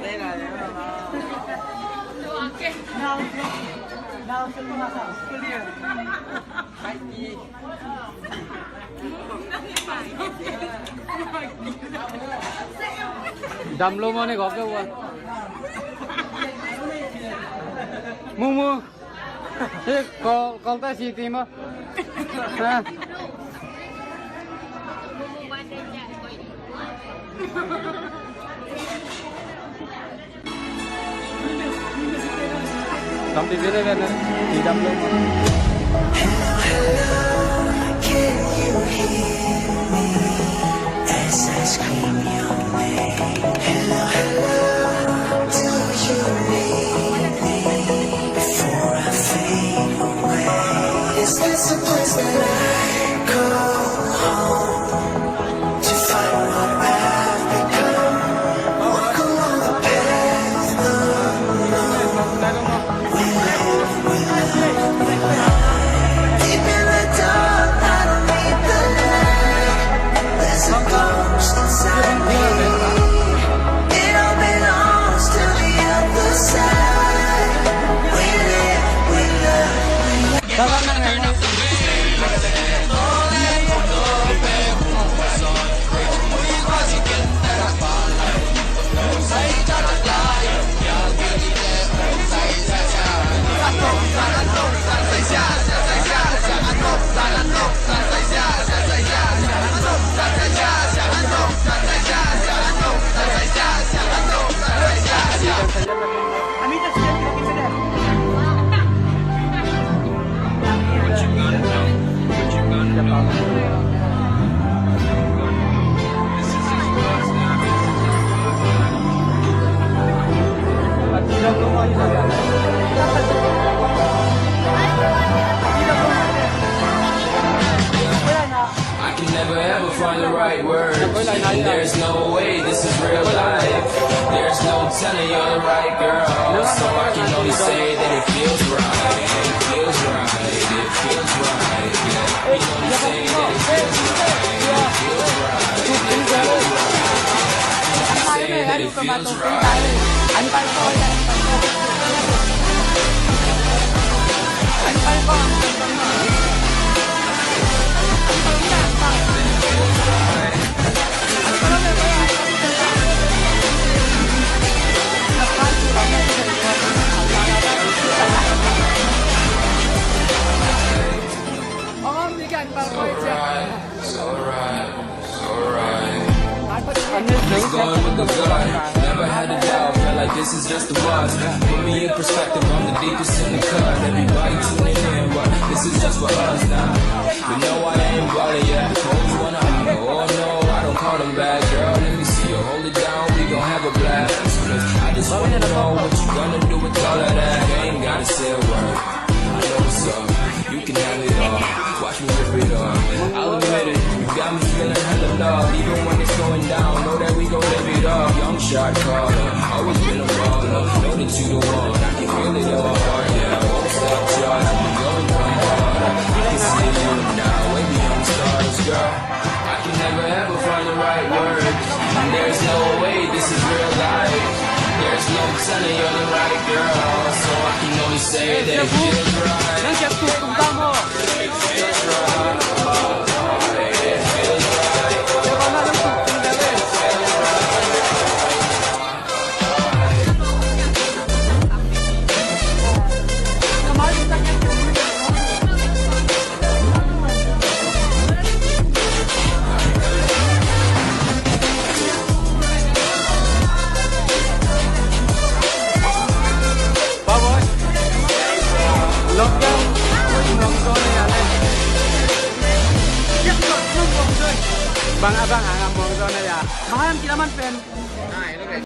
Đây là nào sẽ không sao cứ liền phải gì đầm luôn mà này có cái gì mua mua thế con ta xì tìm không ha đóng TV đây lên thì đâm luôn can you hear me as I scream your name hello hello do you need me before I fade away is this a place that I call home to find what I've become walk along the path unknown deep in the dark, I don't need the light. There's a ghost inside me. It all belongs to the other side. We live, we love, we love. Never ever find the right words. There's no way this is real life. There's no telling you're the right girl. So I can only say that it feels right. It feels right. It feels right. Yeah. I can only say that it feels right. It feels right. It feels right. I can say that it feels right. Going with the gut, never had a doubt, felt like this is just a buzz. Put me in perspective, I'm the deepest in the cut. Everybody tuning in, but this is just for us now. But no, I ain't ballin' yet. Told you wanna holler, oh no, I don't call them bad, girl. Let me see you hold it down, we gon' have a blast. I just wanna know what you gonna do with all of that. You ain't gotta say a word, I know what's up. You can have it all, watch me rip it up. I'll admit it, you got me feeling hella love. Even when it's going down, know that we gon' live it up. Young shot caller, always been a baller. Know that you the one, I can feel it in my heart. Yeah, I won't stop charging, you gonna come harder. I can see you now, way beyond the stars, girl. I can never ever find the right words. There's no way this is real life. There's no telling you're the right girl. So I can only say that it feels right. It feels right. Bang abang ang among zone ya. Mahal kita man pen.